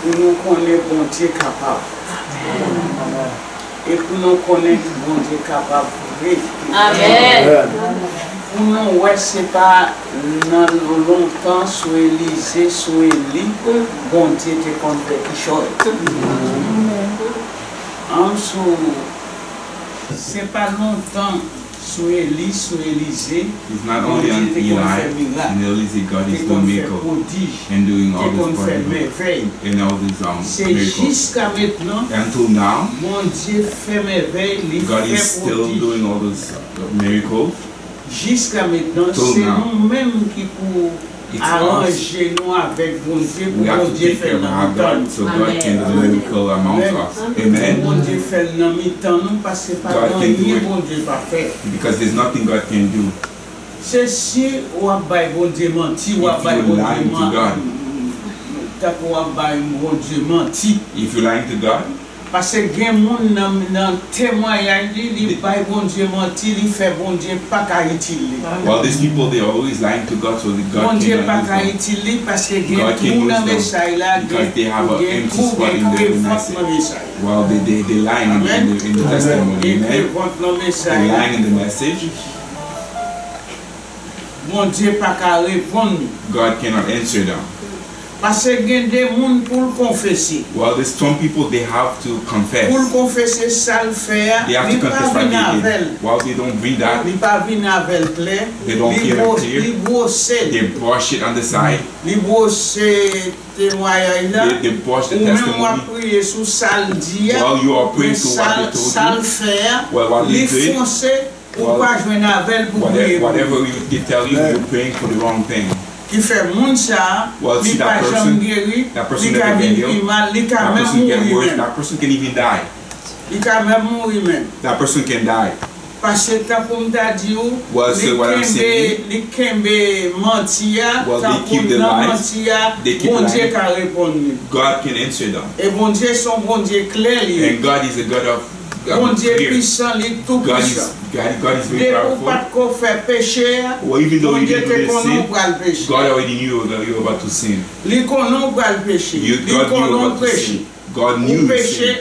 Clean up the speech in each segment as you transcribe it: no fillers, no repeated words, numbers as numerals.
Nous connaissons bon Dieu capable. Et pour nous connaître bon Dieu capable. Amen. Pour nous, ouais, c'est pas longtemps sur Élysée, sur Élie, bon Dieu te compte quelque chose. C'est pas longtemps sur Élie, sur Élysée. It's not only on Eli and Elysee, God is doing miracles and doing all this and all these miracles. Until now, God is still doing all those miracles. Jusqu'à maintenant, c'est nous-mêmes qui pour arranger nous avec bon Dieu pour bon Dieu faire dans le temps. So God can do the miracle among us. Amen. Bon Dieu fait dans le temps, nous passons pas dans rien bon Dieu pas faire. Because there's nothing God can do. C'est si on a bon Dieu menti, on a bon Dieu menti. If you're lying to God. Parce que les gens dans témoignage, ils baillent bon Dieu menti, ils font bon Dieu pas qu'à utiliser. Well, these people, they are always lying to God, so that God bon Dieu pas cannot qu'à use utiliser parce que God can use them because they have an empty spot in the message. Well, they lying in the testimony. Amen. They lying in the message. Bon Dieu pas qu'à répondre. God cannot answer them. Parce que il y a des gens pour confesser. Well, there's some people they have to confess. Pour confesser ça le faire. They have to confess what they did. While they don't bring that, they don't feel it clear. They brush it on the side. They brush the testimony. While you are praying to what they told you. Well, what they did. Well, whatever they tell you, you're praying for the wrong thing. Qui fait moun ça, well, see that person never get healed. That person get worse. That person can even die. That person can die. Parce que ta comme t'a dit well, so what I'm saying, les kembe mentia, well, they keep the lies. They keep lying. God can answer them. Et bon Dieu son bon Dieu clair. And God is a God of bon Dieu puissant, tout puissant. God is very powerful. Well, even though you didn't do the sin, God already knew that you were about to sin. God knew about to sin. God knew you sin.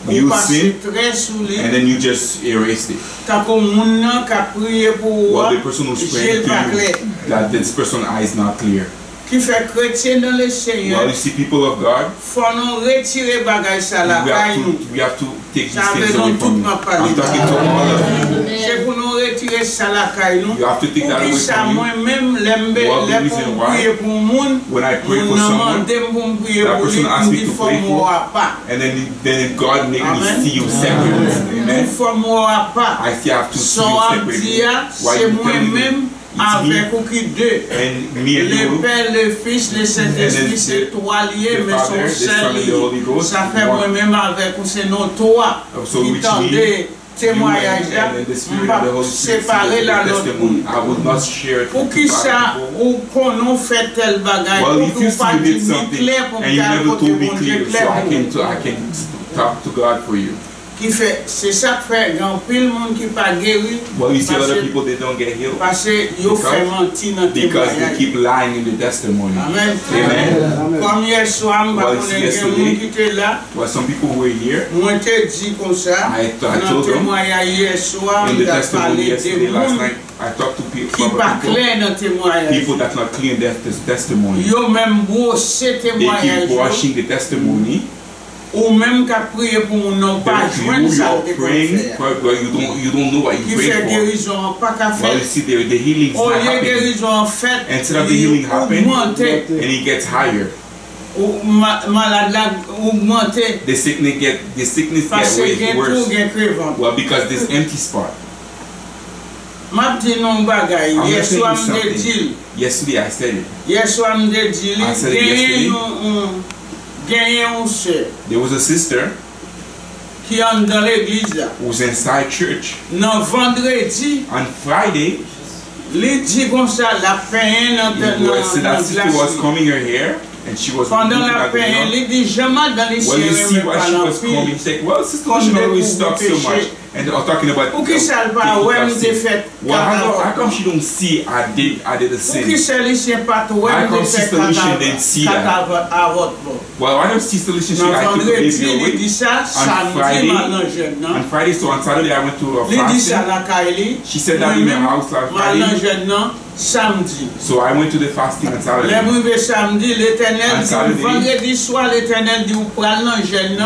You sin, and then you just erased it. Well, the person who's praying to you, that this person's eye is not clear. Qui fait chrétien dans le Seigneur. Well, you see, people of God, faut nous retirer bagage ça la we have to take these things away from you. I'm talking to all of you. C'est pour nous retirer ça la caille nous. You have to take that away from you. Moi-même well, the reason why, when I pray for someone, that person asks me to pray for, and then God make me see you separate. Amen. I see I have to see you separate. Why you tell me? Avec qui deux, le Père, le Fils, le Saint-Esprit, c'est trois liés, mais sont seuls. Ça fait moi-même avec vous, c'est nos trois. Qui tendez témoignage, séparer la nôtre. Pour qui ça, ou qu'on nous fait tel bagage, pour qu'on pas dire clair pour que I can talk to God for you. Qui fait, c'est ça qui fait grand pile monde qui pas guéri. Well, you see other people they don't get healed. Parce que ils fait mentir dans témoignage. Because they keep lying in the testimony. Amen. Amen. Comme hier soir, well, some people were here. Moi t'ai dit comme ça. I told them. Hier soir, in the testimony yesterday, last night, I talked to people that's not clear in their testimony. They keep washing the testimony. Ou même qu'à prier pour mon nom pas joindre ça you don't know what you pray for. Guérison pas qu'à faire. Well, you see the healing is not happening. Guérison fait. Instead of the healing happening, and it gets higher. Malade là augmenter. The sickness gets worse. Well, because this empty spot. Yesterday I said it. I said it yesterday. There was a sister qui entre dans l'église who was inside church. Non, vendredi. On Friday, il dit comme ça, la peine that sister was combing her hair, And she was pendant la paix, il dit jamais dans les cieux. Well, you see why she was coming. She's like, well, Sister Lucia always talks so much. And they're talking about how come she don't see I did the sin? How come Sister Lucia didn't see that? Well, why don't Sister Lucia say I took the baby away on Friday, so on Saturday I went to a fasting. She said that in her house last Friday. So I went to the fasting on Saturday.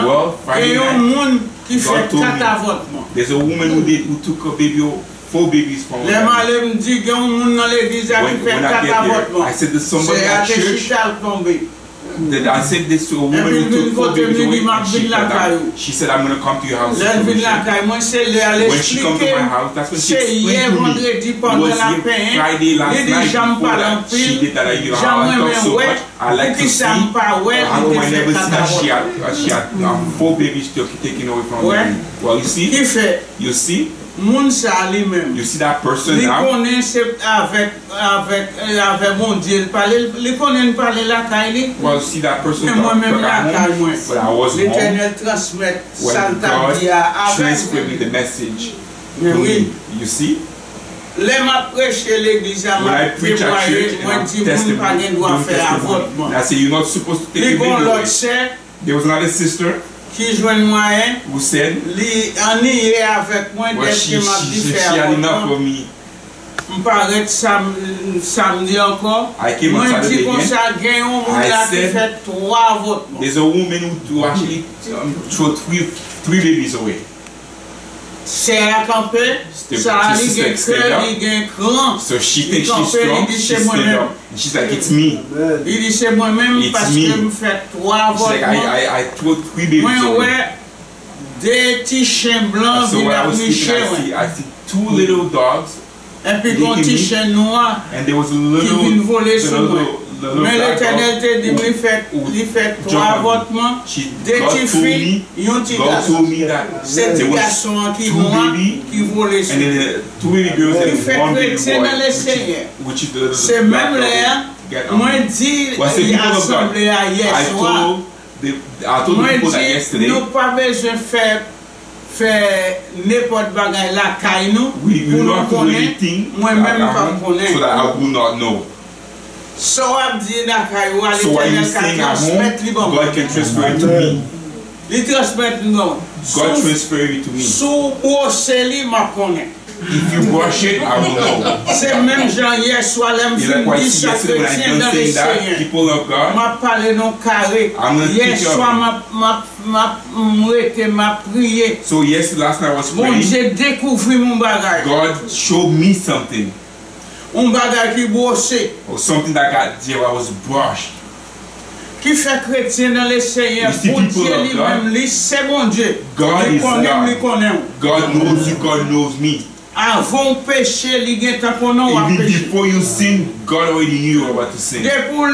Well, Friday night, God told me there's a woman who took a baby, 4 babies from her. When I get there, I said there's somebody at church. That I said this to a woman who took 4 babies away, and she said, I'm going to come to your house. When she comes to my house, that's when she explained to me. It was Friday last night before that she did that. You know how I talk so much. I like to see. How come I never see that she had 4 babies taken away from her? Well, you see? You see? You see that person now? Well, see that person talk at home, but I was home when God transferred me the message to me. You see? When I preach at church and I'm testimony, I say you're not supposed to take a video. There was another sister who said, well, she had enough of me. I came on Saturday again. I said, there's a woman who actually threw 3 babies away. So she thinks she's strong, she stood up, and she's like, it's me. It's me. She's like, I threw 3 babies away. So when I was sleeping, I see 2 little dogs, and there was a little mais l'Éternel te dit, il fait 3 avortements, 2 petits filles, et un petit garçon. C'est des garçons qui volent les filles. Il fait chrétien dans les Seigneurs. C'est même là, moi dit, il a assemblé hier soir. Moi dit, nous pas besoin de faire n'importe bagaille là, caille nous, pour nous connaître, moi-même pas connaître. So what are you saying at home? God can transfer it to me. God transfer it to me. If you brush it, I will know. C'est même Jean hier soir, like what I see yesterday when I done saying that, people of God, I'm going to hier soir, so yes, last night I was praying. God showed me something. Or something that I was brushed. Qui fait chrétien dans les Seigneurs, pour Dieu lui-même, c'est mon Dieu. God is God. God knows you, God knows me. Avant péché, even before you sin, God already knew you were about to sin. From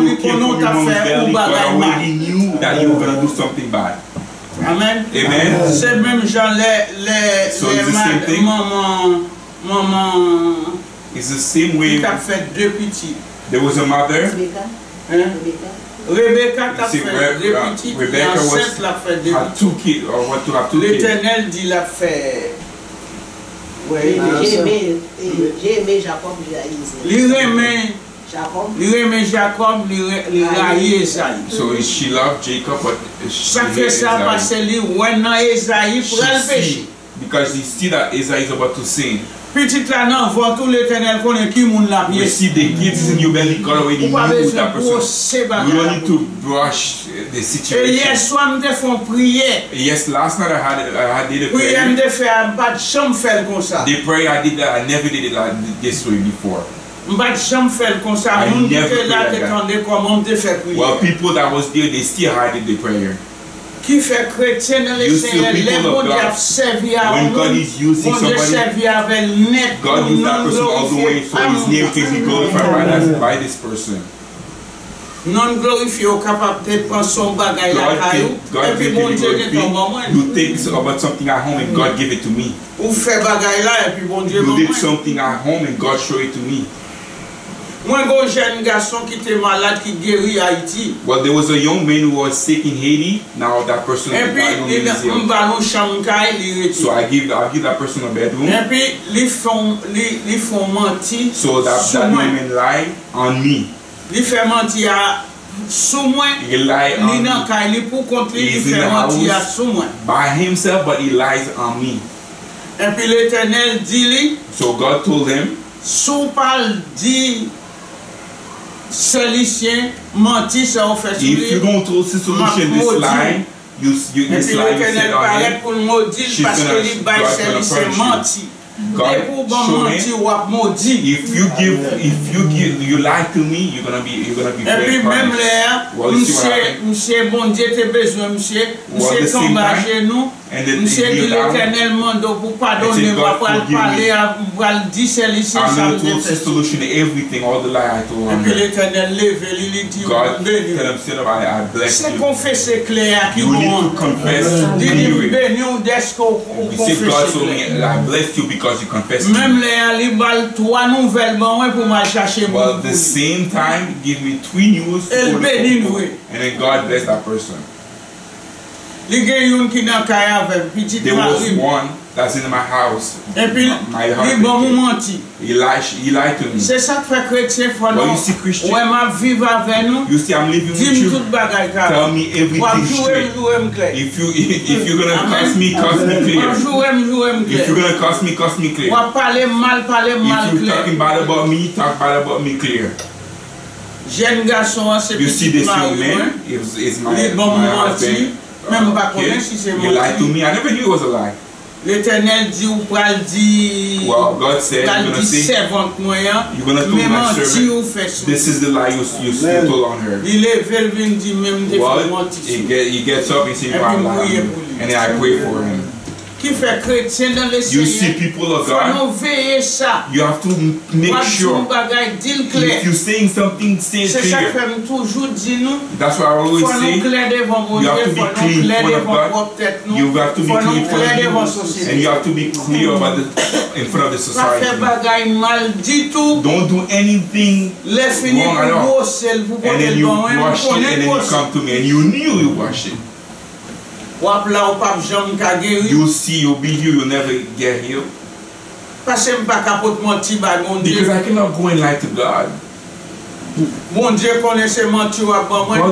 you came from your mother's belly, God already knew that you were going to do something bad. Amen. Amen. C'est même genre les maman. It's the same way. Qui a fait 2 petits. There was a mother. Rebecca a fait 2 petits. Rebecca had 2 kids, or what to have 2 kids. L'Éternel dit l'a fait. J'ai aimé Jacob, j'ai aimé Jacob, il a Esaïe. So she loved Jacob, but ça fait ça parce que lui when Esaïe pour le péché. Because he see that Esaïe is about to sin. Petit là non, voit tout l'Éternel connaît qui moun la pied. You see the kids in your belly, God already knew that person. You don't need to brush the situation. Et hier soir me font prier. Yes, last night I did a prayer. Prier me faire pas jamais faire comme ça. The prayer I did that I never did it like this way before. Pas jamais faire comme ça. Moun qui là t'entendait comment te faire prier. Well, people that was there, they still hid the prayer. Qui fait chrétien dans les Seigneurs, les bons dieux servi à when God is using somebody, God uses that person all the way so his name can be glorified by this person. Non glorifié au capable de prendre son bagage là caillou et puis bon Dieu ne tombe moi. You think about something at home and God give it to me. Ou fait bagage là et puis bon Dieu you did something at home and God show it to me. Moi, un jeune garçon qui était malade, qui guérit à Haïti. Well, there was a young man who was sick in Haiti. Now that person is so I give that person a bedroom. Et puis, ils font mentir. So that woman lie on me. Ils font mentir sous moi. He lie on me. He's in the house by himself, but he lies on me. Et puis l'Éternel dit, so God told him, sous parle dit Célicien mentir ça on fait. If you don't tell this solution, this lie, this lie you said on him, pour le maudire parce que il bail Célicien mentir. God show him, if you lie to me, you're gonna be very punished. Well, monsieur bon Dieu te besoin monsieur tombe à genoux monsieur dit l'Éternel mando pour pardonner moi pour parler pour dire Célicien ça me fait solution everything all the lie I told him. Et puis l'Éternel lève il dit God tell him still I bless you. C'est confesser clair qui you need to confess béni ou d'esco confesser I bless you because you confess. Même les bal trois nouvelles pour moi chercher moi. Well, the same time give me 3 news and then God bless that person. There was one that's in my house. Et puis, he lied to me. C'est ça que fait chrétien faut nous. You see Christian. Ouais, ma vivre avec nous. You see I'm living with you. Tell me everything straight. If you're gonna cuss me clear. If you're gonna cuss me clear. If you're talking bad about me, talk bad about me clear. Jeune garçon, c'est you see this young man is my husband. Même pas connaître si c'est you lied to me. I never knew it was a lie. L'Éternel dit ou pral dit. Well, God said you're gonna say. You're gonna tell my servant. This is the lie you told on her. Well, he gets up and says, and then I pray for him. You see people of God, you have to make sure if you're saying something, say it clear. That's why I always say you have to be clean in front of God, you have to be clean in front of people, and you have to be clear about in front of the society. Don't do anything wrong at all. And then you wash it and then you come to me and you knew you washed it. You see, you'll be here, you'll never get healed. Because I cannot go and lie to God. God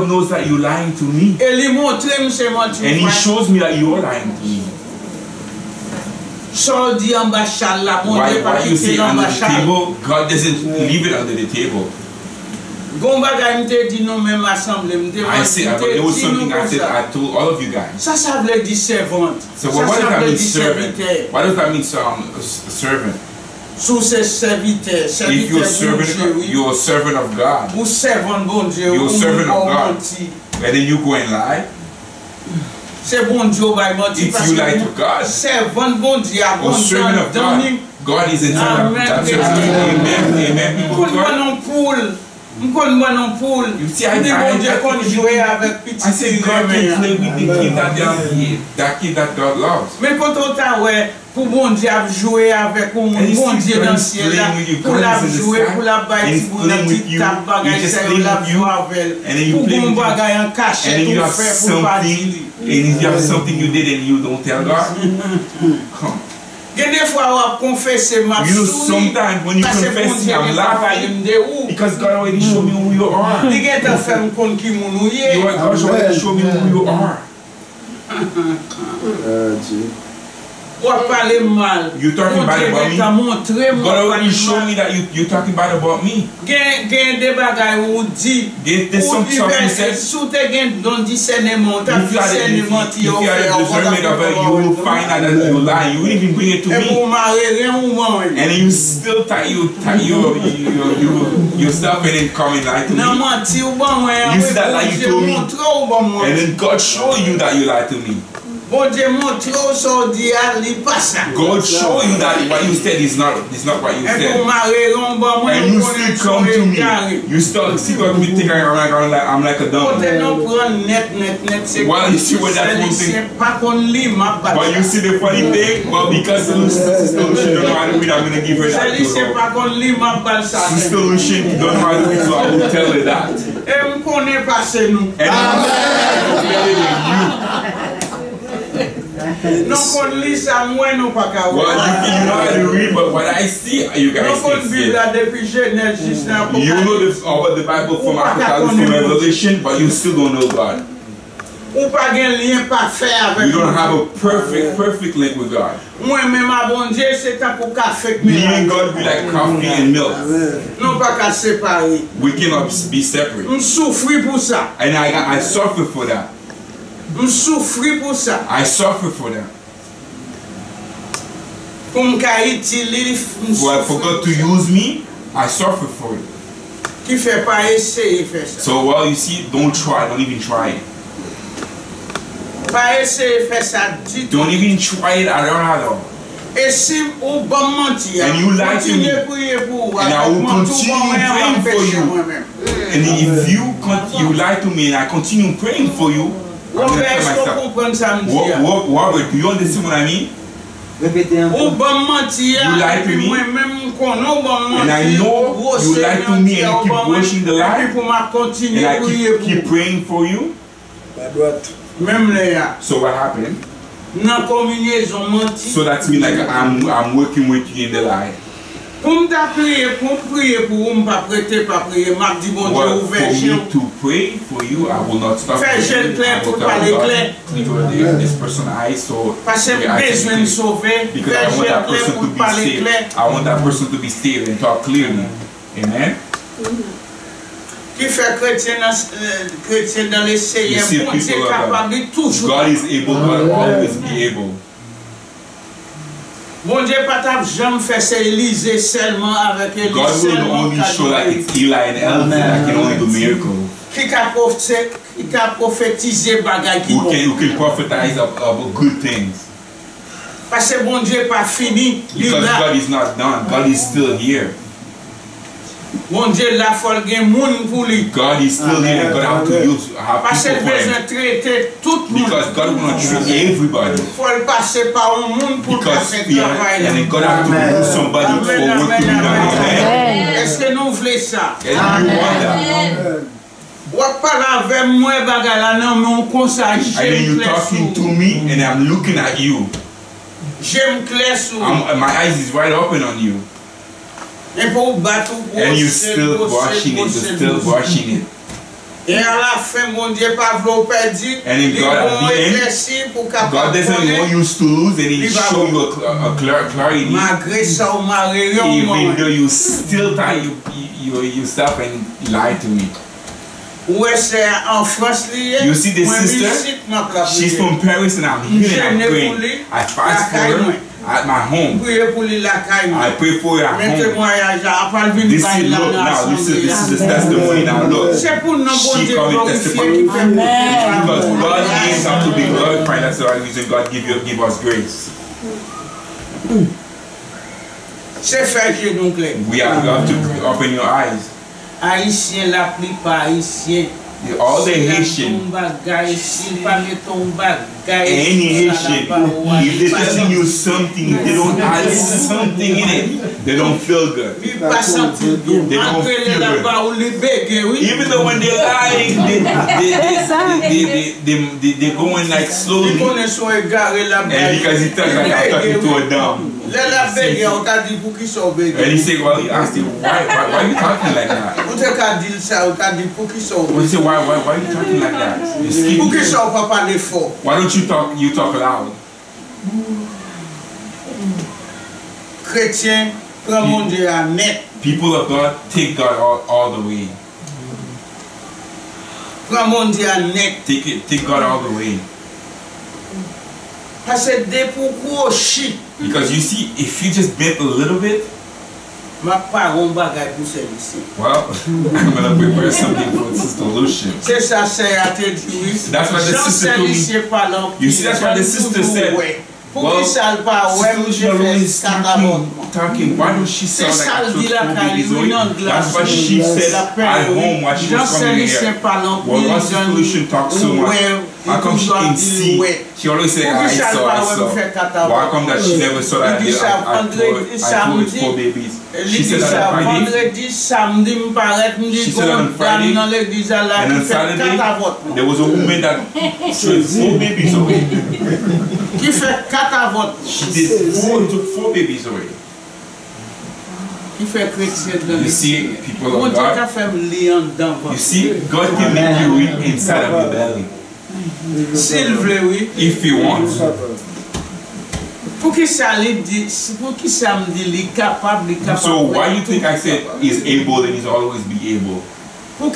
knows that you're lying to me. And He shows me that you're lying to me. Why you say under the table, God doesn't leave it under the table. I said, there was something I said, I told all of you guys. So what does that mean, servant? What does that mean, servant? If you're a servant, you're a servant of God. You're a servant of God. And then you go and lie. If you lie to God, or servant of God, God is inside of that servant. Amen. Amen. People of God. You see, I said God can play with the kid that kid that God loves. Mais quand on t'a pour bon Dieu jouer avec un bon Dieu dans le ciel là, pour la jouer, pour la bâtir, pour la petite table bagaille, c'est la joie avec. Pour bon bagaille en cachet, pour faire pour pas dire. And if you have something you did and you don't tell God, come. You know, sometimes when you confess, I'm laughing because God already showed me who you are. God already showed me who you are. You're talking bad about me. God already showed me that you're talking bad about me. There's some stuff you said. If you had a discernment of it, you will find out that you lie. You wouldn't even bring it to me. And you still tie yourself and then come and lie to me. You see that lie you told me. And then God showed you that you lied to me. God show you that what you said is not what you said. And you still come to me. You still come to me thinking I'm like a dumb. Well, you see what that one thing. But you see the funny thing? Well, because Sister Lucian don't know how to read, I'm going to give her that too. Sister Lucian don't know how to read, so I will tell her that. And I'm better than you. Well, you know how to read, but what I see, you guys can see it. You know about the Bible from Revelation, but you still don't know God. You don't have a perfect link with God. Me and God be like coffee and milk. We cannot be separate. And I suffer for that. I suffer for that. For God to use me, I suffer for it. So, well, you see, don't even try it. Don't even try it at all. And you lie to me, and I will continue praying for you. And if you lie to me and I continue praying for you, I'm going to tell myself, Robert, do you understand what I mean? You lie to me, and I know you lie to me and you keep washing the lie, and I keep praying for you. So what happened? So that's me like I'm working with you in the lie. Well, for me to pray for you, I will not stop praying. I will tell God, this person's eyes, so because I want that person to be saved. I want that person to be saved and talk clearly. Amen? You see, people God is able, God will always be able. God will only show that it's Eli and Elsie that can only do miracles. Who can prophesize about good things. Because God is not done. God is still here. God is still here and God have to use people for him. Because God will not treat everybody. Because and God have to use somebody for what to do that. And you want that. And then you're talking to me and I'm looking at you. My eyes is wide open on you. And you're still washing it, you're still washing it. And then God at the end, God doesn't want you to lose and He show you a clarity. Even though you still tie yourself and lie to me. You see this sister? She's from Paris and I'm here and I'm praying. I fast for her at my home. I pray for her at home. This is look now. This is the testimony now. Look, she come and testify because God needs us to be glorified. That's the reason God give us grace. We have to open your eyes. Haïtien la plupart haïtien. All the Haitian, any Haitian, if they're telling you something, if they don't add something in it, they don't feel good. They don't feel good. Even though when they're lying, they're going like slowly. And because he tells like I'm talking to a dumb. And he said, well, he asked him, why are you talking like that? He said, why are you talking like that? Why don't you talk loud? People of God, take God all the way. Take God all the way. Because you see, if you just bend a little bit, Ma parole bagay pour celui-ci. Well, I'm going to prepare something for Sister Lucian. C'est ça, c'est à te dire. That's what the sister told me. You see, that's what the sister said. Well, Sister Lucian is talking. Why don't she sound like a church baby? That's what she said at home while she was coming here. Well, why Sister Lucian talks so much? How come she can see? She always said, I saw. Why come that she never saw that I told 4 babies? She said that on Friday. She said that on Friday. And on Saturday, there was a woman that took 4 babies away. She did 4 babies away. You see, people of God. You see, God can make you reap inside of your belly. If you want. So why you think I said he's able and he's always be able? Well,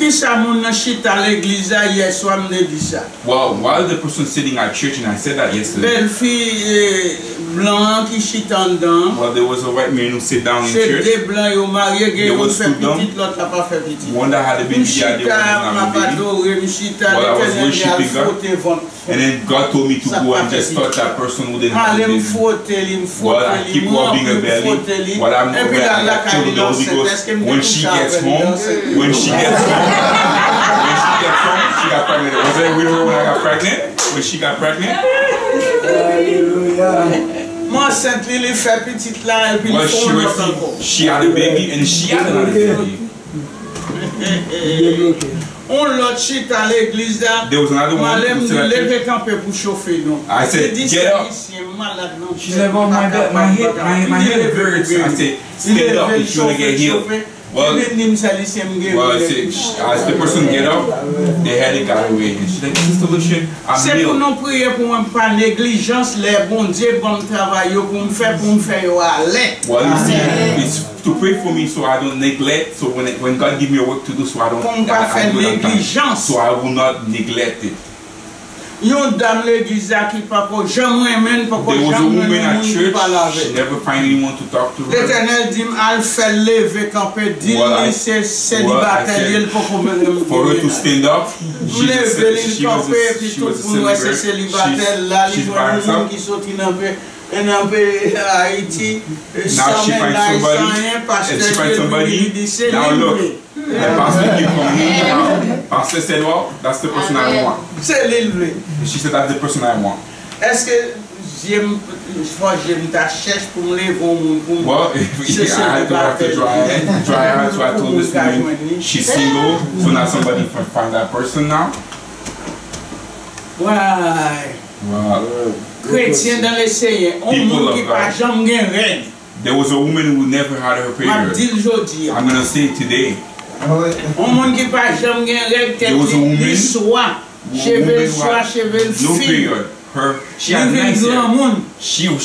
while the person sitting at church, and I said that yesterday. Well, there was a white man who sat down in church. There was 2 dumb. One that had a baby, the other one didn't have a baby. Well, I was worshiping God. And then God told me to go and just touch that person who didn't have a baby. Well, I keep rubbing her belly. While I'm over there, I told the Holy Ghost, when she gets home, she got pregnant. Was that weird when I got pregnant? When she got pregnant? Well, she had a baby and she had another baby. There was another one. I said, get up. She's like, oh, my head hurts. I said, stand up if you want to get healed. Well, as the person get up, they had it got away. And she's like, Sister Lucian, I'm healed. Well, you see, it's to pray for me so I don't neglect. So when God give me a work to do, so I don't so I will not neglect it. There was a woman at church, she never find anyone to talk to her. Well, I said, for her to stand up, she was a celebrant. She's by herself. And now she finds somebody, now look, the pastor keep coming in, now pastor said, well, that's the person I want. She said, that's the person I want. Well, I have to dry her, so I told this woman, she's single, so now somebody can find that person now. Why? Wow. People of God. There was a woman who never had her period. I'm going to say it today. There was a woman no period. She had nice hair. She got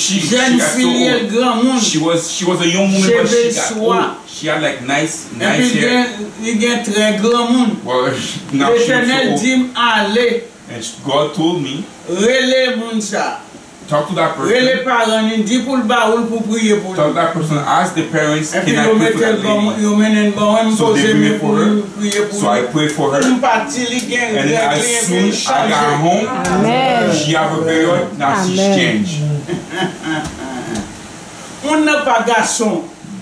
so old. She was a young woman, but she got old. She had like nice hair. Well, now she's so old. And God told me, talk to that person. Talk to that person. Ask the parents, can I pray for that lady? So they bring it for her. So I prayed for her. And then as soon as I got home, she had her period. Now she's changed.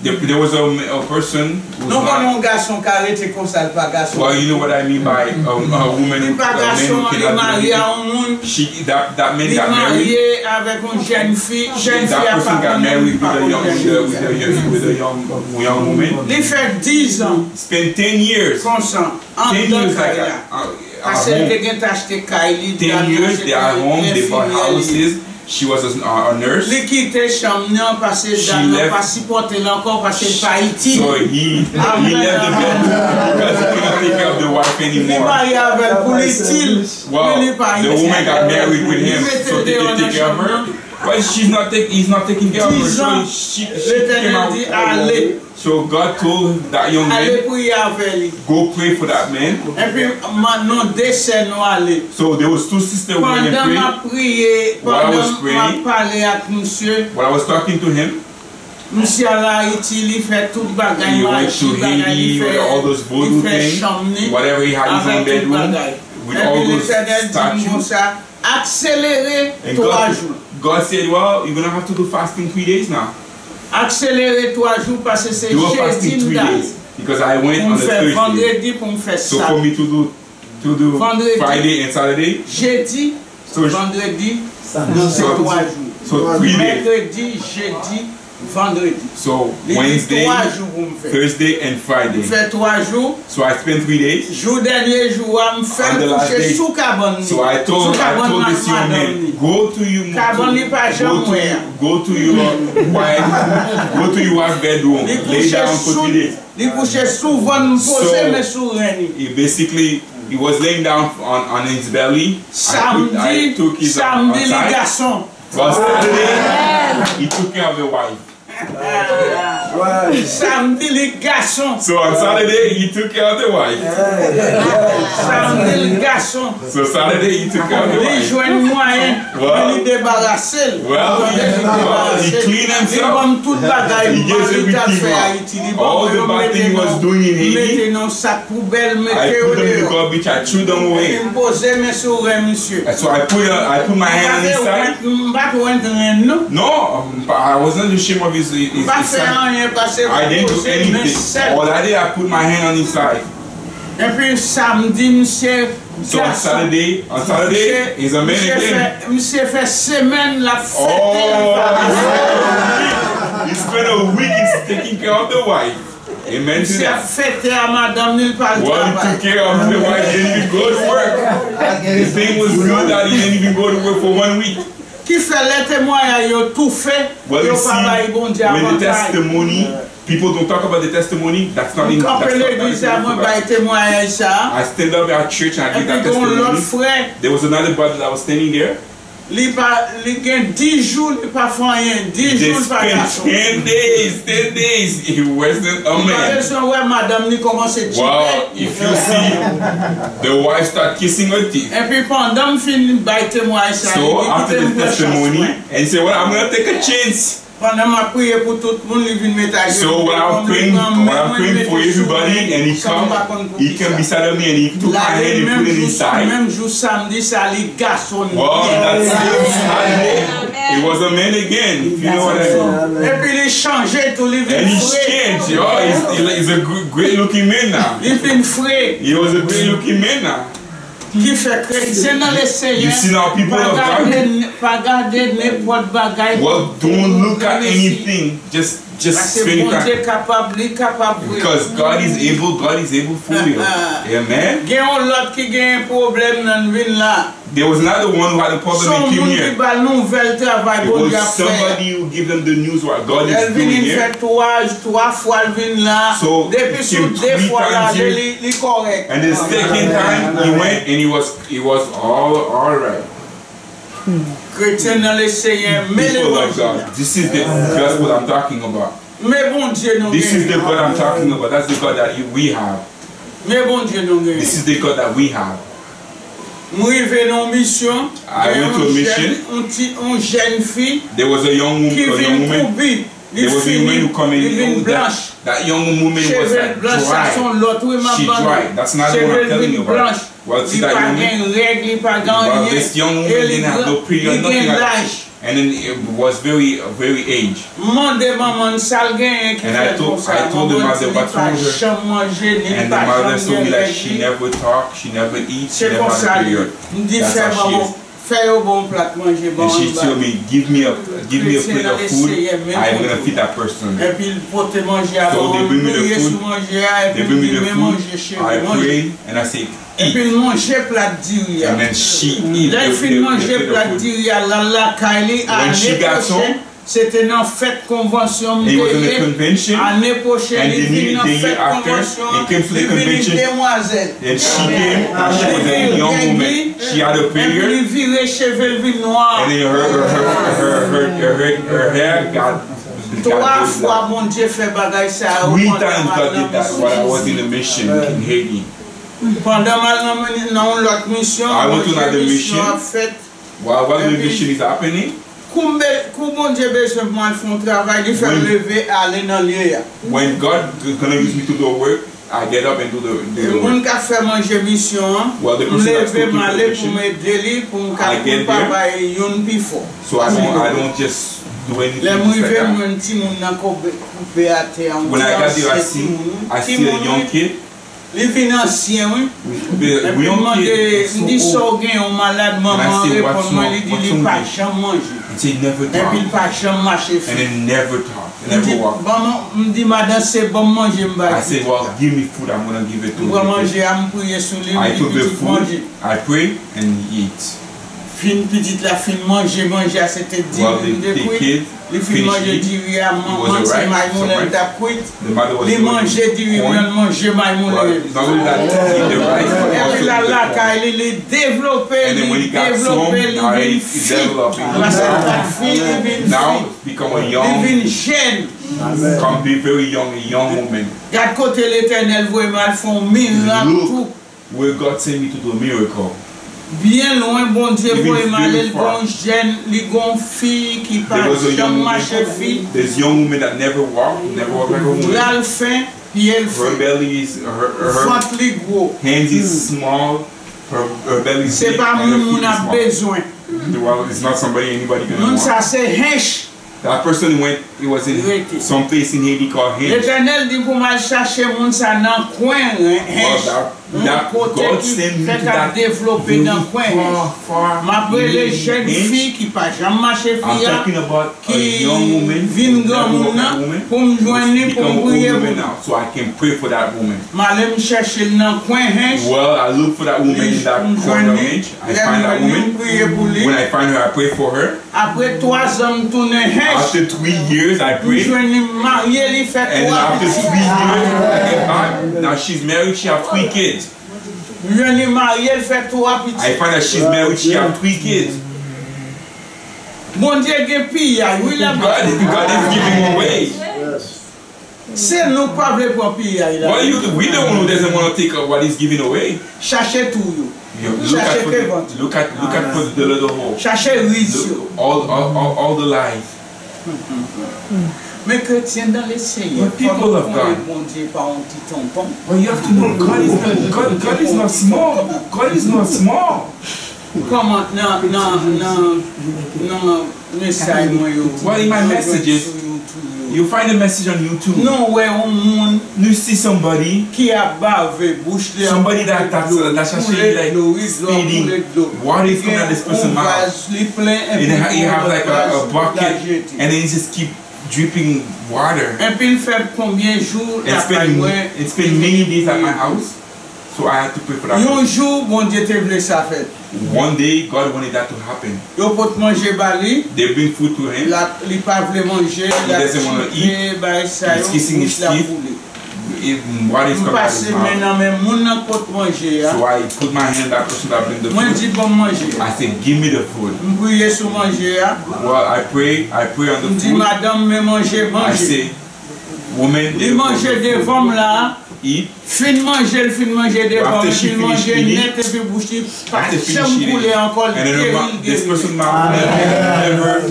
There was a person who was well, you know what I mean by a woman who cannot be that man got married. That person got married with a young woman. Spent 10 years. 10 years like at home. 10 years they are at home, they bought houses. She was a nurse. She left. So he left the bed because he couldn't take care of the wife anymore. Well, the woman got married with him, so they can take care of her. But he's not taking care of her. So she came out. So God told that young man, go pray for that man. So there was 2 sisters who were praying. While I was praying, while I was talking to him, Monsieur Haïti, il fait tout bagage. He went to Haiti with all those voodoo things, whatever he had in his own bedroom, with all those statues. Accélérer 3 jours. God said, well, you're going to have to do fasting 3 days now. Accélérer 3 jours parce que c'est jeudi. Because I went on the Thursday. So for me to do Friday and Saturday. Jeudi, vendredi, c'est 3 jours. So 3 days. Mercredi, jeudi, vendredi. So Wednesday, Thursday and Friday. So I spent 3 days. Jour dernier jour, je fais coucher sous cabane. So I told this young man, go to your wife's bedroom, lay down for 3 days. So basically, he was laying down on his belly. I took his outside. But Saturday, he took care of the wife. Samedi les garçons. So on Saturday he took care of the wife. Samedi les garçons. So Saturday he took care of the wife. Il joint moyen. Il débarrasser. He cleaned himself. He gave everything up. All the bad thing he was doing in Haiti, I put them in the garbage. I threw them away. So I put my hand on his side. No, I wasn't ashamed of his side. I didn't do anything. All I did, I put my hand on his side. So on Saturday, he's a man again. He spent a week taking care of the wife. Amen to that. Well, he took care of the wife, he didn't even go to work. The thing was good that he didn't even go to work for 1 week. Qui fait les témoignages, ils ont tout fait. Well, you see, when the testimony, people don't talk about the testimony, that's not in the I stand up at church and I give that testimony. There was another brother that was standing there. They spent 10 days. He wasn't a man. Wow, if you see the wife start kissing her teeth. So after the testimony, and he said, well, I'm going to take a chance. So when I'm praying for everybody and he came beside me and he took my hand and put it inside. Well, that's it was a man again, if you know what I mean. And he's changed, he's a great looking man now. He was a great looking man now. You see now people of God. Well, don't look at anything. Just spend time. Because God is able for you. Amen. There was another one who had a problem in here. It was somebody who gave them the news what God is doing here. So he came 3 times here. And the second time he went and he was all right. People like God. This is the gospel I'm talking about. This is the God I'm talking about. That's the God that we have. This is the God that we have. I went to a mission. There was a young woman. There was a woman who came in. That young woman was like dry. She dry. That's not the one I'm telling you about. Well, see that young woman? Well, this young woman didn't have no period, nothing like that. And then it was very aged. And I told the mother what told her. And the mother told me that she never talk, she never eat, she never had a period. That's how she is. And she told me, give me a plate of food, I'm going to feed that person. So they bring me the food, I pray, and I say, eat. And then she eat the food. When she got home, c'était une fête convention. He was in a convention. Année prochaine, and the year after, he came to the convention. And she came. She was a young woman. She had a period. And then her hair got. 3 times God did that while I was in the mission in Haiti. I went to another mission. While the mission is happening, Comment Dieu besoin de moi faire un travail, de faire lever aller dans lieu. When God is going to use me to do work, I get up and do the work. Mon qui fait manger mission, lever m'aller pour m'aider pour me travailler une plus fort. So I don't just do anything. When I got there, I see a young kid. Les financiers, oui. Et puis, je dis ça, on malade, maman, répond-moi, il dit, il n'a pas jamais mangé. Et puis, il n'a pas jamais marché. And it never talk. Never walk. Je dis, madame, c'est bon manger. I say, well, give me food, I'm going to give it to you. I took the food, I pray, and he eats. Fin petite la fin manger c'était dit les filles manger du riz à manger maïmoun elle t'a cuit les manger du riz manger maïmoun et puis là il est développé become a young very young woman. Regarde côté l'Éternel vraiment font miracle. Where God sent me to do a miracle. Bien loin, bon Dieu, pour émaler le bon jeune, les gon fille qui parle, jamais marché fille. There's young women that never walk like a woman. Là, elle fait, puis elle fait. Her belly is, her hands is small, her belly is big, c'est pas mon a besoin. Well, it's not anybody can want. Ça c'est hench. That person he was in some place in Haiti called Hinge. L'Éternel dit pour mal chercher mon ça dans coin that God sent me to that développer dans coin. M'appelle les jeunes filles qui pas jamais marché fille. I'm talking about a young woman pour me joindre pour prier so I can pray for that woman. M'allais chercher dans coin Hinge. Well, I look for that woman in that corner Hinge. I find that woman. When I find her, I pray for her. Après 3 ans tourner Hinge. After 3 years, I pray. And after 3 years, I get back. Now she's married, she has 3 kids. I find that she's married, she has 3 kids. God is giving away. C'est nous pas vrai pour payer. We the one who doesn't want to take up what he's giving away. Cherchez tout. Look at the little hole. Cherchez all the lies. Mais chrétiens dans les Seigneurs, people of God. Well, you have to know God is not small. God is not small. Comment well, in my messages, you find a message on YouTube. You see somebody that's actually like speeding water is coming out this person's mouth. And you have like a bucket and then you just keep dripping water. It's been many days at my house. So I had to pray for that. One day, God wanted that to happen. They bring food to him. He doesn't want to eat. He's kissing his teeth. What is coming out of his mouth? So I put my hand on that person that brings the food. I said, give me the food. Well, I pray on the food. I say, woman, eat. Fin manger des pommes, fin manger net et puis boucher pas chamboulé encore. And this person never.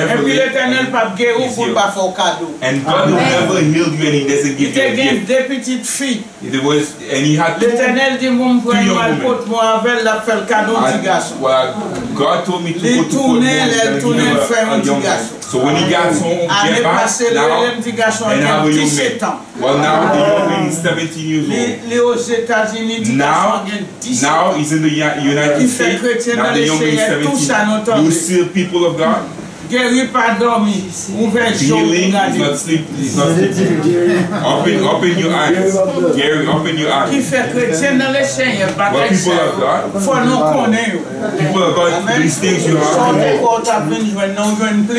Et puis l'Éternel pas guéri pour pas faire cadeau. And God will never heal you and He doesn't give you a gift. Deux petites filles. And he had l'Éternel dit mon frère mal porte moi avec la faire cadeau petit garçon. Well, God told me to go to faire un petit garçon. So when he got home, get back now and have a young man. Well, now the young man is 17 years old. Now he's in the United States. Now the young man is 17. You see people of God. Healing is not sleep. He's not sleeping. Open your eyes. Gary, open your eyes. Well, people of God. People of God, these things you have to know.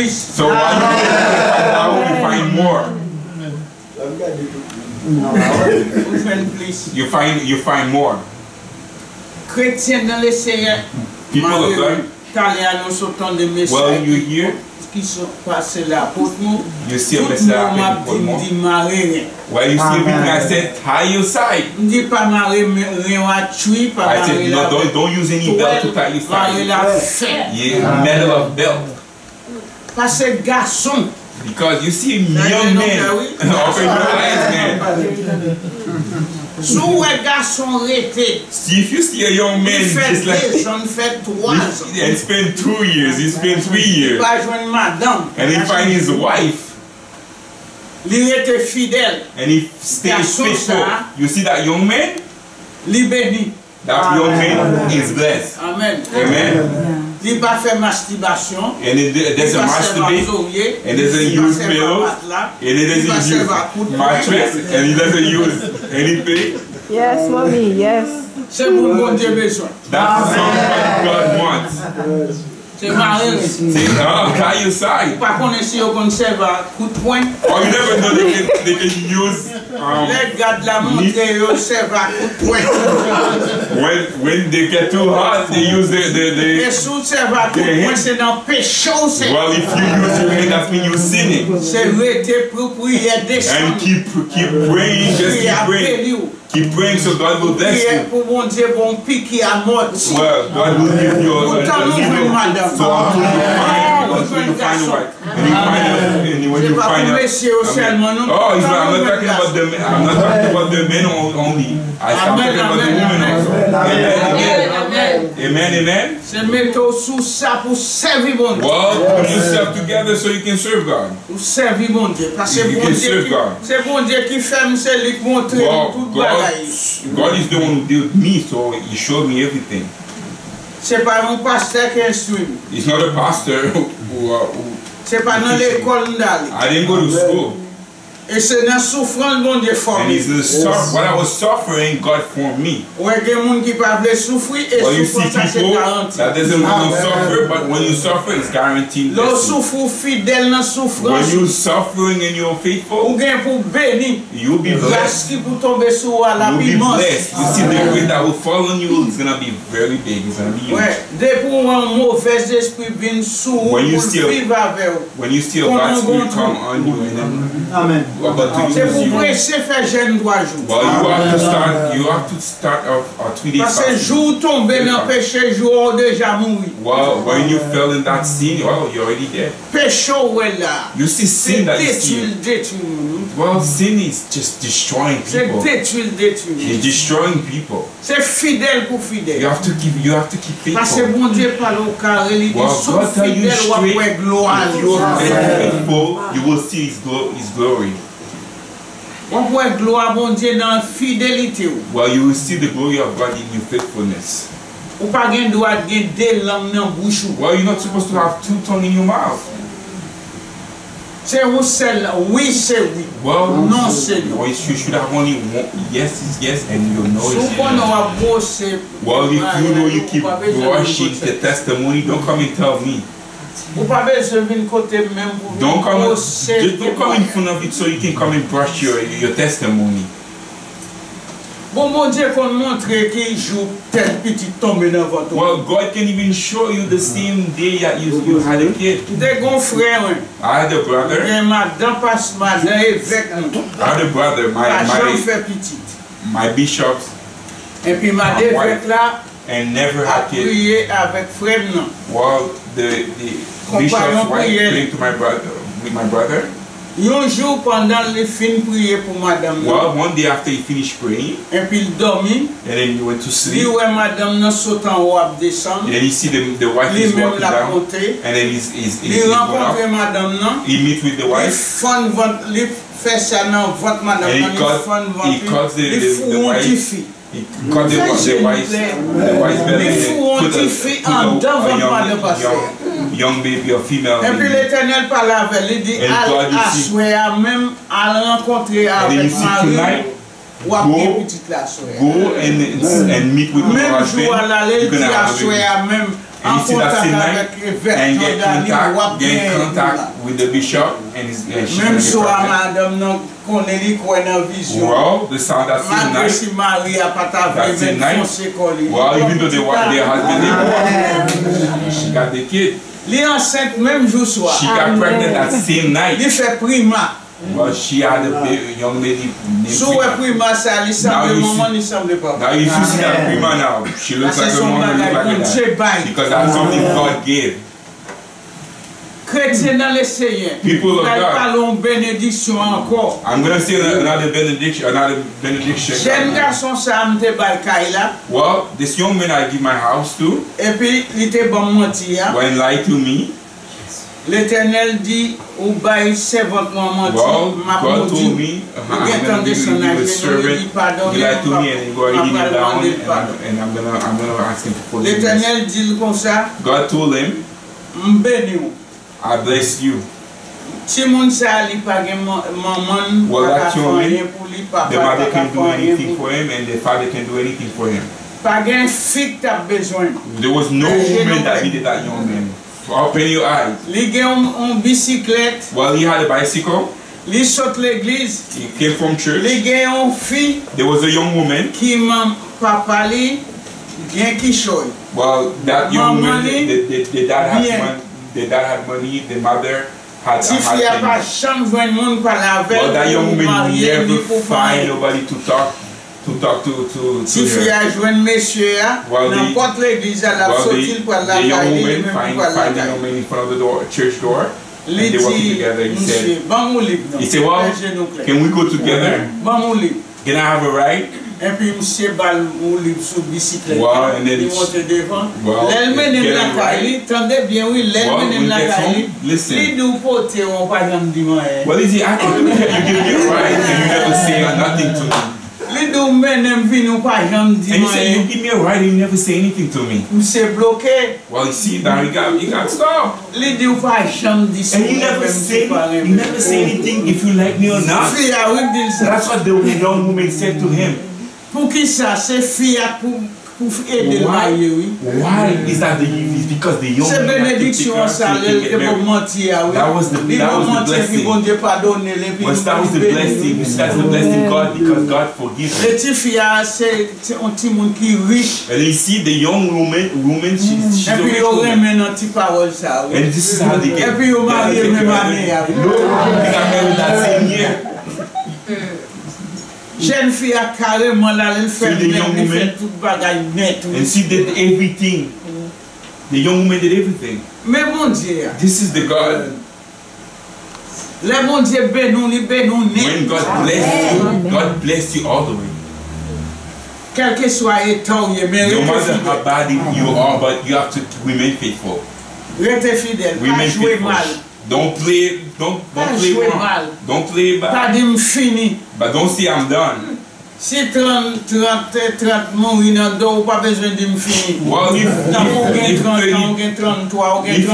So how will you find more? You find more. People of God. Well, you hear? You see a message that well, you see everything I said, tie your side. I said, no, don't use any belt to tie your side. Yeah, metal of belt. Parce que garçon. Because you see young men open your eyes, man. So a garçon rete. See, if you see a young man just like and spend 2 years, he spend 3 years, and he find his wife. And he stays faithful. You see that young man? That young man is blessed. Amen. Amen. Il va faire masturbation. And there's a masturbate. And there's a use pillows. And it doesn't use mattress. And he doesn't use anything. Yes, mommy. Yes. C'est pour bon Dieu besoin. That's what God wants. C'est marrant. Can you say? Pas connaître si on conserve à coup de poing. Oh, you never know they can use. Les gars de la montrée, ils servent à coup de poing. When they get too hot, they use the les sous servent à coup de poing, c'est dans péché. Well, if you use your hand, that means you're sinning. C'est rester pour prier descendre. And keep praying, just keep praying. Keep praying so God will bless you. Pour mon Dieu, bon piquer à mort. Well, God will give you a so until you find a wife. And when you find a oh, I'm not talking about the men. I'm not talking about the men only. I'm talking about the women also. Amen. Amen. Amen. C'est mettre sous ça pour servir mon Dieu. Well, put yourself together so you can serve God. Pour servir mon Dieu. Parce que c'est bon Dieu qui fait, c'est lui qui montre tout God is the one who did me, so He showed me everything. C'est pas mon pasteur qui instruit. It's not a pastor who c'est pas dans l'école d'aller. I didn't go to school. Et c'est dans souffrance bon Dieu formé. And it's the what I was suffering, God formed me. Ouais, il y a des gens qui peuvent souffrir et souffrir c'est garanti. That doesn't want to suffer, but when you suffer, it's guaranteed. Lo souffre fidèle dans souffrance. When you're suffering and you're faithful, ou gain pour bénir. You'll be blessed. Qui pour tomber sur la vie blessed. You see the rain that will fall on you, it's gonna be very big. It's gonna be huge. Ouais, dès pour un mauvais esprit vient sur vous, when you still God's spirit come on you, amen. C'est pour prêcher faire jeune 3 jours. Well, you have to start a 3 days parce que jour tombé dans péché, jour déjà mouru. Well, when you fell in that sin, well, you're already dead. Péché ouais là. You see sin that is sin. Well, sin is just destroying people. C'est détruire. It's destroying people. C'est fidèle pour fidèle. You have to keep faithful. Parce que bon Dieu parle au carré, il dit sois fidèle ou après gloire. If you are faithful, you will see His glory. On voit gloire bon Dieu dans la fidélité. Well, you will see the glory of God in your faithfulness. Ou pas gain droit de deux langues dans bouche. Well, you're not supposed to have 2 tongues in your mouth. C'est où c'est oui, c'est oui. Well, non, c'est non. Well, you should have only one yes is yes and you know is yes. Well, if you know you keep brushing the testimony, don't come and tell me. Don't come in front of it so you can come and brush your testimony. Bon, mon Dieu, qu'on montre qu'il joue tel petit tombé dans votre. Well, God can even show you the same day that you had a kid. Des grands frères. I had a brother. Madame passe madame évêque. I had a brother, my bishops. Et puis madame évêque là. And never had kid. Prié avec frère non. Well, the bishop's wife prayed to my brother with my brother. Un jour pendant les fins prier pour madame. Well, one day after he finished praying, et puis il dormit. And then he went to sleep. Madame ne saute en haut à descendre. And then you see the wife is walking down. And then he's rencontre madame non. He meet with the wife. Il fait ça dans votre madame. And he cuts the wife. He cut the wife's belly and put a young baby, a female. Et puis l'Éternel parle avec lui, dit à même à rencontrer avec Marie. Go and meet with your husband. You're gonna have a baby. And you see that same night and get contact with the bishop and she's going to get pregnant. Well, the sound that same night, well, even though their husband, she got the kid. She got pregnant that same night. Well, she had a young lady named Prima. Now you see that Prima now. She looks like a mom, look like a dad. Because that's something God gave. Chrétien dans le Seigneur. People of God. Parlons bénédiction encore. I'm going to say another benediction. Jeune garçon ça me te bail là. Well, this young man I give my house to. Et puis il était bon mentir. When lied to me. L'Éternel dit ou bail servant menti. Well, God told me I'm going to give a servant. He lied to me and he go eating it down and I'm gonna ask him for forgiveness. L'Éternel dit comme ça. God told him, I bless you. Well, that young man, the mother can do anything for him and the father can do anything for him. There was no woman that needed that young man. Open your eyes. Well, he had a bicycle. He came from church. There was a young woman. Well, that young woman, the dad had money. The dad had money. The mother had money. Well, that young woman never find nobody to talk to her. Well, the young woman find the young man in front of the door, church door. And they walking together. He said, well, can we go together? Can I have a ride? Et puis monsieur bal ou libre sur bicyclette. Wow, and then il monte devant. L'elmène la caille, tendez bien oui, l'elmène la caille. Li dou pote on pas jamais dit moi. Well, is he acting? You give me a ride and you never say nothing to me. Li dou menem vin ou pas jamais dit moi. And he said, you give me a ride and you never say anything to me. Monsieur bloqué. Well, you see now he got stopped. Li dou pas jamais dit ça. And you never say anything if you like me or not. That's what the young woman said to him. Pour qui ça, c'est fiat pour aider le marié, oui. Why is that it's because the young c'est bénédiction ça, le bon mentir, oui. That was the blessing. That was the blessing. That's the blessing God because God forgives him. Le petit fiat, c'est un petit monde qui riche. And you see the young woman, she's a rich woman. And this is how they get. Et puis au marié même année, oui. No, they got married that same year. Jeune fille a carrément là, elle fait tout bagage net. And she did everything. The young woman did everything. Mais mon Dieu. This is the God. Le bon Dieu bénou net. When God bless you, God bless you all the way. Quel que soit état où il est, no matter how bad you are, but you have to remain faithful. Restez fidèle. Pas jouer mal. Don't play wrong. Don't play bad. Pas dire fini. But don't say I'm done. Si 30 mourir dans dos, pas besoin de me finir. Well, if 30, 33, if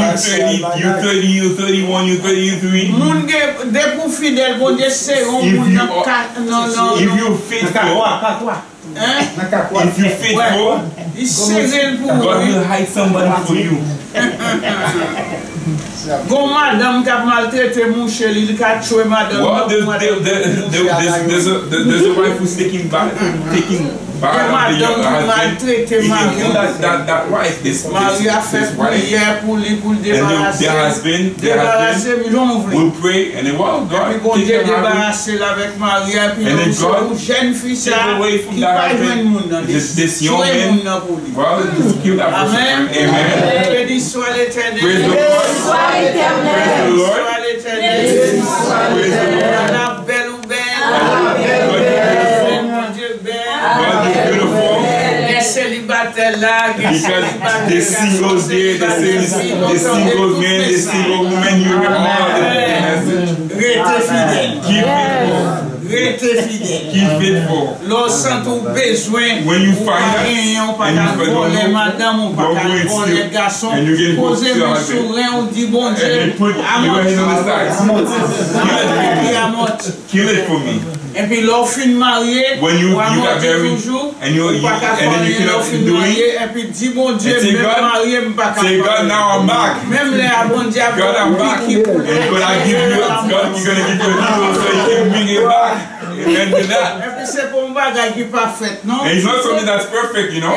you're 30, you're 31, you're 33. Moun de pour fidèle, bon Dieu c'est on moun non. If you're faithful, if you're faithful, God will hide somebody for you. Go madame qui a maltraité mon chéri, il a tué madame. Well, there's a wife who's taking bad of the young husband. That wife, this wife. And their husband will pray and then, well, God take them out. And then God take away from that husband this young man. Well, just kill that person. Amen. Praise the Lord. Praise the Lord. Praise the Lord. Célibataire là, because the singles there, the singles men, the single women, you hear all the message. Restez fidèle. Keep faithful. Lorsque tu as besoin, when you find out, voler madame, on pas voler garçon, posez mes sourires, on dit bon Dieu, kill it for me. Et puis l'offre marié, when you got married, and then you cannot do it, et puis dis bon Dieu, même marié, say God, now I'm back. Même les bon Dieu, God, I'm back. And God, you're gonna give you a people so you can bring it back. Amen to that. c'est pour un bagage qui est parfait, non? And it's not something that's perfect, you know.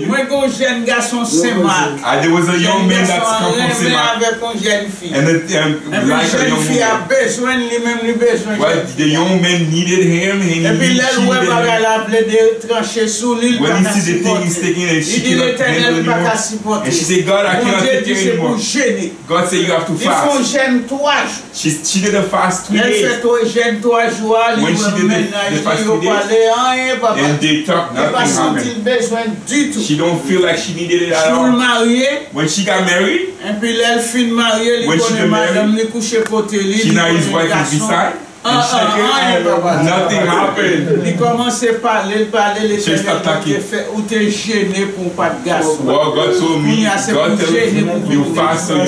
Moi, un jeune garçon Saint-Marc. There was a young man that's come from Saint-Marc. Avec une jeune fille. And like a young fille a besoin, lui-même, lui besoin. Well, the young man needed him, and he needed him. When he sees the thing he's taking and she cannot handle anymore. And she said, God, I cannot take it anymore. God said, you have to fast. She did a fast 2 days. When she did the fast 2 days, and they talked, nothing happened. She don't feel like she needed it at all. When she got married, when she got married, she now his wife is beside. Nothing happened. She started talking. Well, God told me, God told me, you fast so you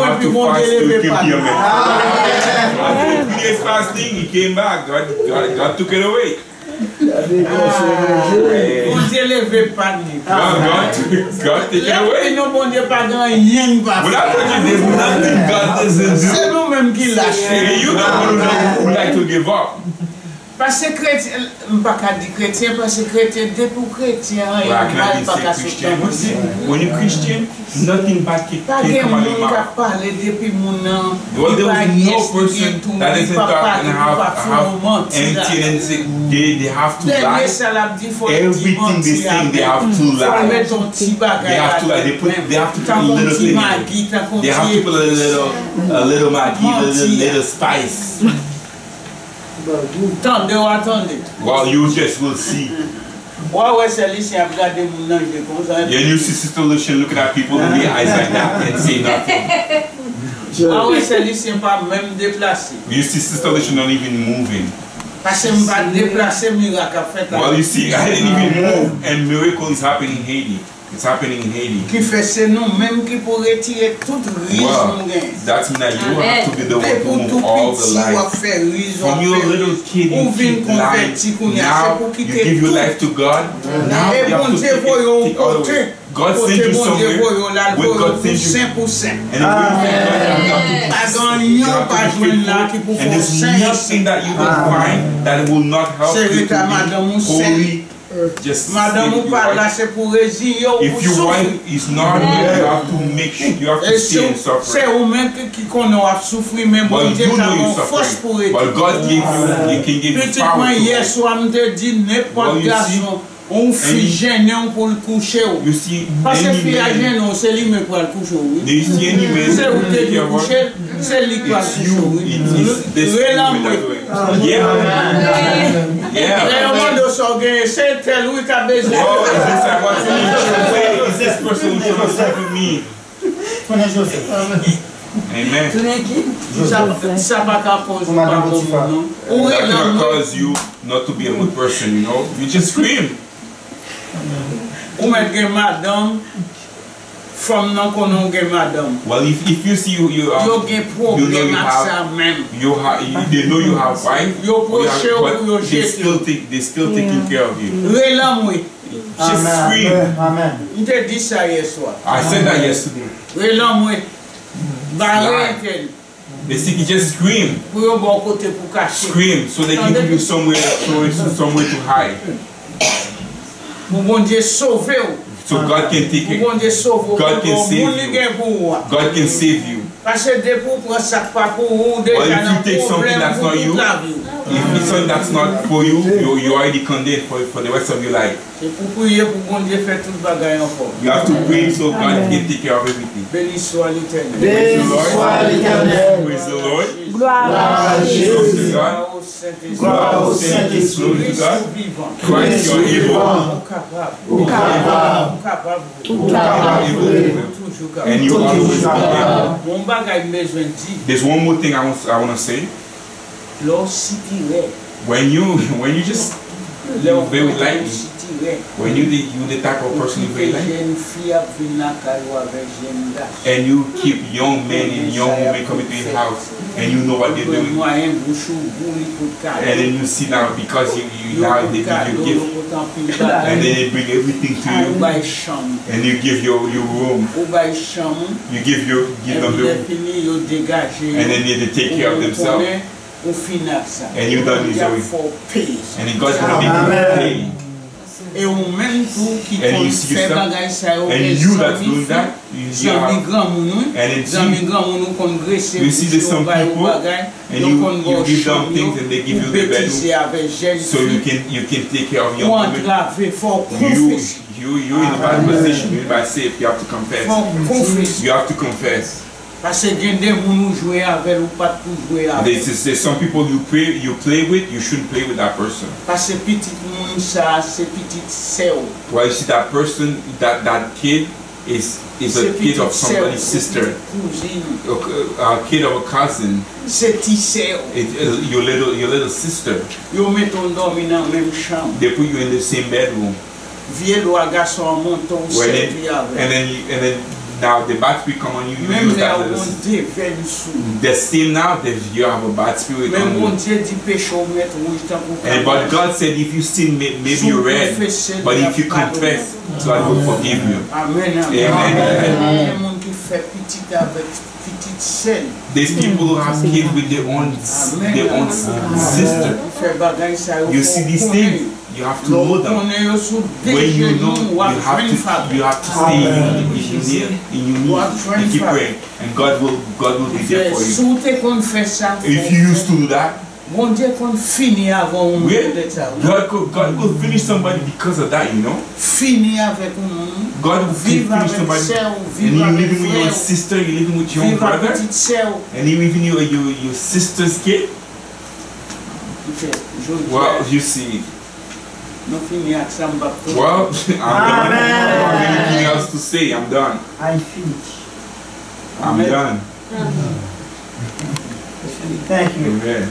have to fast to keep your man. After 2 days fasting, he came back. God took it away. God take it away. We're not talking, there's nothing God doesn't do. You're not who like to give up. Parce que chrétien, je ne peux pas dire chrétien, parce que chrétien, dès pour chrétien, il y a Christian. When you're Christian, nothing bad can come out of your mouth. Well, there was no person that doesn't talk and have empty and say they have to lie. Everything they say, they have to lie. They have to lie. They have to put a little thing in it. They have to put a little Maggi, a little spice. Well, you just will see. And you see Sister Lucian looking at people in the eyes like that and say nothing. You see Sister Lucian not even moving. Well, you see, I didn't even move, and miracle is happening in Haiti. It's happening in Haiti. Well, that means that you have to be the one to move all the life. From your little kid, you keep lying. Now you give your life to God. Now you have to take all the way. God sent you somewhere. When God sent you, and there's nothing that you will find that will not help you to be holy. Just Madame ou pas là c'est pour résigner. If your wife is not here, you have to make sure you have to stay in suffering. C'est au même qui qu'on a souffrir même bon Dieu t'a force pour aider. But God gave you, He can give you power. Petit hier soir me te dit n'importe garçon on fille gêné pour le coucher. You see, parce que fille gêné c'est lui même pour le coucher. Do you see any man? C'est où te coucher, c'est lui pour le coucher. Yeah. C'est tel oui qui a besoin. Is this person who should have with me? Amen. Ça va cause you not to be a good person, you know. You just scream. Madame. From madame. Well, if you see you know you have wife, they still taking care of you. Just scream. I said that yesterday. They say you just scream. Scream so they can give you somewhere to hide. So God can take it. God can save you. God can save you. Well, if you take something that's not you, if it's something that's not for you, you're already condemned for the rest of your life. You have to pray so God can take care of everything. Praise the Lord. Praise the Lord. Gloire to God. Gloire au Saint-Esprit de God. Christ, you are able. And you always are able. There's one more thing I want to say. When you just very lightly, when you the type of person you very lightly, and you keep young men and young women coming to your house, and you know what they're doing, and then you see now because you now they give you gift, and then they bring everything to you, and you give your room, you give them the room, and then they take care of themselves. And you done this already. And God's going to make you pay. Et ou même tout qui fait bagay ça and you that's doing that, you see there's some people and you give them things and they give you the bedroom so you can take care of your women. You're in a bad position, you're bad safe, you have to confess. You have to confess. Parce que there's some people you play with, you shouldn't play with that person. Well, you see that person, that kid is a kid of somebody's sister, a kid of a cousin, your little sister. They put you in the same bedroom. And then now the bad spirit come on you. Use that the same now that you have a bad spirit on you. But God said if you sin, maybe you're red. But if you confess, God will forgive you. Amen. There's people who have kids with their own sister. You see these things. You have to know them. When you know, you have to stay in your and keep praying, and God will be there for you. If you used to do that, God will finish somebody because of that, you know. God will finish somebody, and you're living with your sister, you're living with your own brother, and you're living your sister's kid. Well, you see. Well, I'm done. I don't have anything else to say. I'm done. I finish. I'm done. Thank you. Amen.